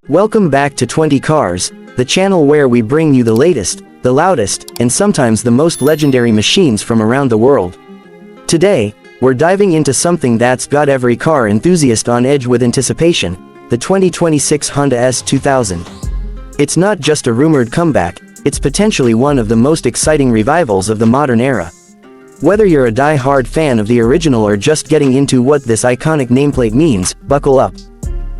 Welcome back to 20 Cars, the channel where we bring you the latest, the loudest, and sometimes the most legendary machines from around the world. Today, we're diving into something that's got every car enthusiast on edge with anticipation, the 2026 Honda S2000. It's not just a rumored comeback, it's potentially one of the most exciting revivals of the modern era. Whether you're a die-hard fan of the original or just getting into what this iconic nameplate means, buckle up.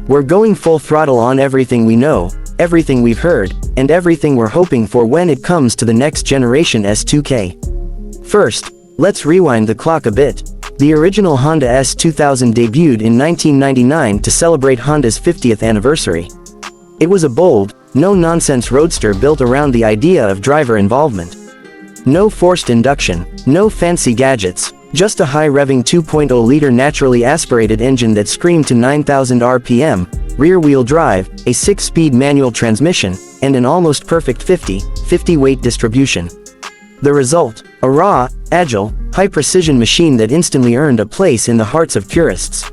We're going full throttle on everything we know, everything we've heard, and everything we're hoping for when it comes to the next generation S2K. First, let's rewind the clock a bit. The original Honda S2000 debuted in 1999 to celebrate Honda's 50th anniversary. It was a bold, no-nonsense roadster built around the idea of driver involvement. No forced induction, no fancy gadgets, just a high-revving 2.0-liter naturally aspirated engine that screamed to 9,000 RPM, rear-wheel drive, a 6-speed manual transmission, and an almost perfect 50/50 weight distribution. The result, a raw, agile, high-precision machine that instantly earned a place in the hearts of purists.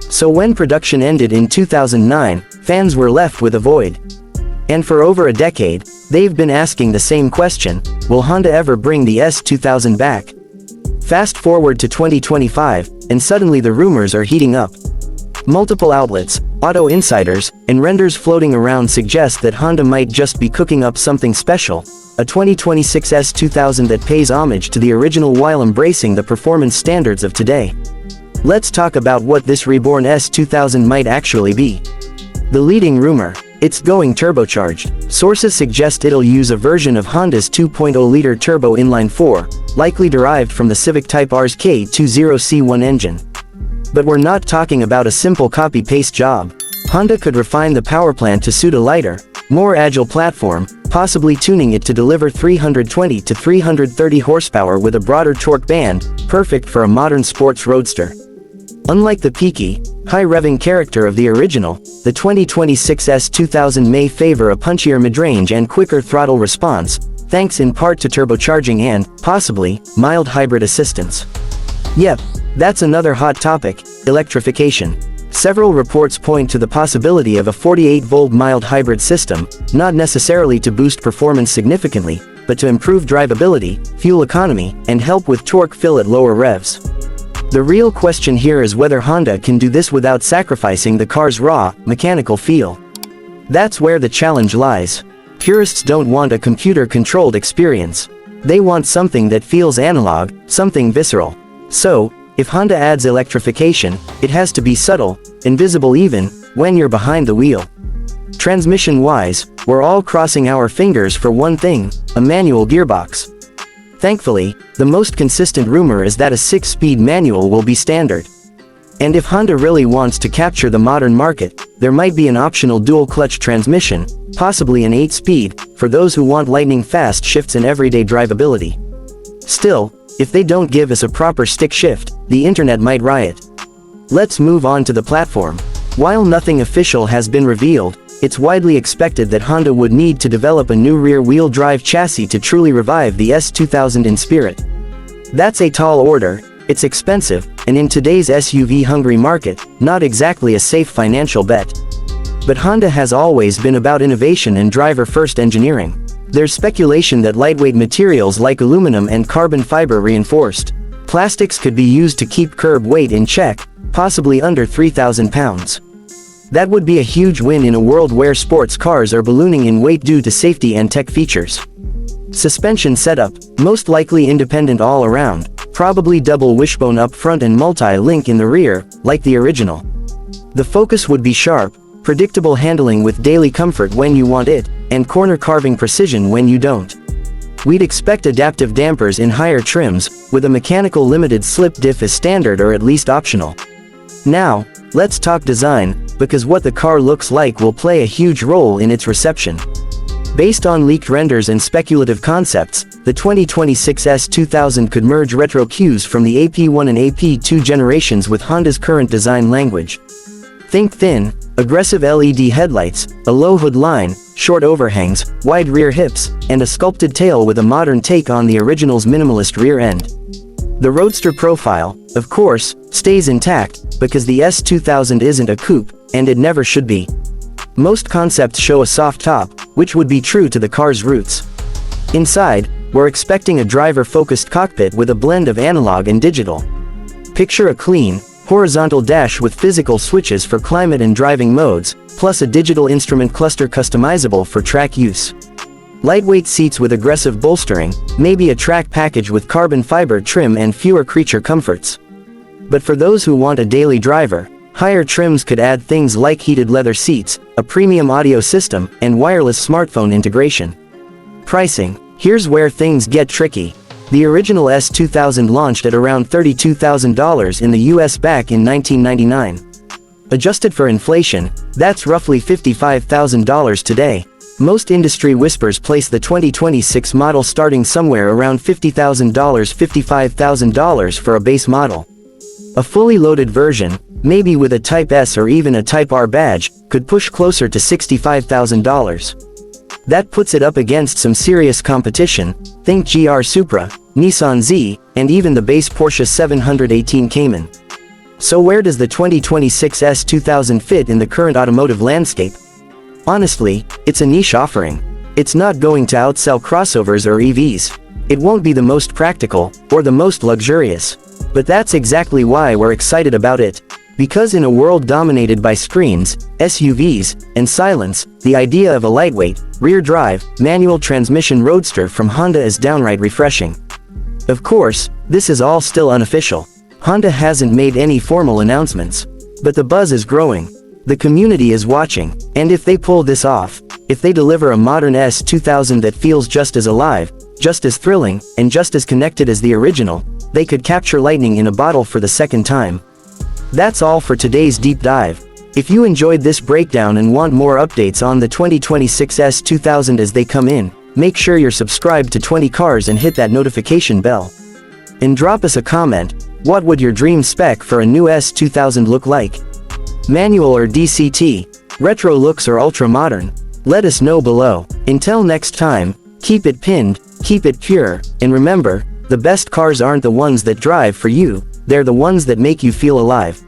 So when production ended in 2009, fans were left with a void. And for over a decade, they've been asking the same question: will Honda ever bring the S2000 back? Fast forward to 2025, and suddenly the rumors are heating up. Multiple outlets, auto insiders, and renders floating around suggest that Honda might just be cooking up something special, a 2026 S2000 that pays homage to the original while embracing the performance standards of today. Let's talk about what this reborn S2000 might actually be. The leading rumor: it's going turbocharged. Sources suggest it'll use a version of Honda's 2.0-liter turbo inline-4, likely derived from the Civic Type R's K20C1 engine. But we're not talking about a simple copy-paste job. Honda could refine the powerplant to suit a lighter, more agile platform, possibly tuning it to deliver 320 to 330 horsepower with a broader torque band, perfect for a modern sports roadster. Unlike the peaky, high-revving character of the original, the 2026 S2000 may favor a punchier mid-range and quicker throttle response, thanks in part to turbocharging and, possibly, mild hybrid assistance. Yep, that's another hot topic: electrification. Several reports point to the possibility of a 48-volt mild hybrid system, not necessarily to boost performance significantly, but to improve drivability, fuel economy, and help with torque fill at lower revs. The real question here is whether Honda can do this without sacrificing the car's raw, mechanical feel. That's where the challenge lies. Purists don't want a computer-controlled experience. They want something that feels analog, something visceral. So, if Honda adds electrification, it has to be subtle, invisible even when you're behind the wheel. Transmission-wise, we're all crossing our fingers for one thing: a manual gearbox. Thankfully, the most consistent rumor is that a 6-speed manual will be standard. And if Honda really wants to capture the modern market, there might be an optional dual-clutch transmission, possibly an 8-speed, for those who want lightning-fast shifts and everyday drivability. Still, if they don't give us a proper stick shift, the internet might riot. Let's move on to the platform. While nothing official has been revealed, it's widely expected that Honda would need to develop a new rear-wheel drive chassis to truly revive the S2000 in spirit. That's a tall order, it's expensive, and in today's SUV-hungry market, not exactly a safe financial bet. But Honda has always been about innovation and driver-first engineering. There's speculation that lightweight materials like aluminum and carbon fiber reinforced plastics could be used to keep curb weight in check, possibly under 3,000 pounds. That would be a huge win in a world where sports cars are ballooning in weight due to safety and tech features. Suspension setup, most likely independent all around, probably double wishbone up front and multi-link in the rear, like the original. The focus would be sharp, predictable handling with daily comfort when you want it, and corner carving precision when you don't. We'd expect adaptive dampers in higher trims, with a mechanical limited slip diff as standard or at least optional. Now, let's talk design, because what the car looks like will play a huge role in its reception. Based on leaked renders and speculative concepts, the 2026 S2000 could merge retro cues from the AP1 and AP2 generations with Honda's current design language. Think thin, aggressive LED headlights, a low hood line, short overhangs, wide rear hips, and a sculpted tail with a modern take on the original's minimalist rear end. The roadster profile, of course, stays intact, because the S2000 isn't a coupe, and it never should be. Most concepts show a soft top, which would be true to the car's roots. Inside, we're expecting a driver-focused cockpit with a blend of analog and digital. Picture a clean, horizontal dash with physical switches for climate and driving modes, plus a digital instrument cluster customizable for track use. Lightweight seats with aggressive bolstering, maybe a track package with carbon fiber trim and fewer creature comforts. But for those who want a daily driver, higher trims could add things like heated leather seats, a premium audio system, and wireless smartphone integration. Pricing. Here's where things get tricky. The original S2000 launched at around $32,000 in the US back in 1999. Adjusted for inflation, that's roughly $55,000 today. Most industry whispers place the 2026 model starting somewhere around $50,000, $55,000 for a base model. A fully loaded version, maybe with a Type S or even a Type R badge, could push closer to $65,000. That puts it up against some serious competition, think GR Supra, Nissan Z, and even the base Porsche 718 Cayman. So where does the 2026 S2000 fit in the current automotive landscape? Honestly, it's a niche offering. It's not going to outsell crossovers or EVs. It won't be the most practical, or the most luxurious. But that's exactly why we're excited about it. Because in a world dominated by screens, SUVs, and silence, the idea of a lightweight, rear-drive, manual transmission roadster from Honda is downright refreshing. Of course, this is all still unofficial. Honda hasn't made any formal announcements. But the buzz is growing. The community is watching, and if they pull this off, if they deliver a modern S2000 that feels just as alive, just as thrilling, and just as connected as the original, they could capture lightning in a bottle for the second time. That's all for today's deep dive. If you enjoyed this breakdown and want more updates on the 2026 S2000 as they come in, make sure you're subscribed to 20 Cars and hit that notification bell. And drop us a comment, what would your dream spec for a new S2000 look like? Manual or DCT? Retro looks or ultra-modern? Let us know below. Until next time, keep it pinned, keep it pure, and remember, the best cars aren't the ones that drive for you, they're the ones that make you feel alive.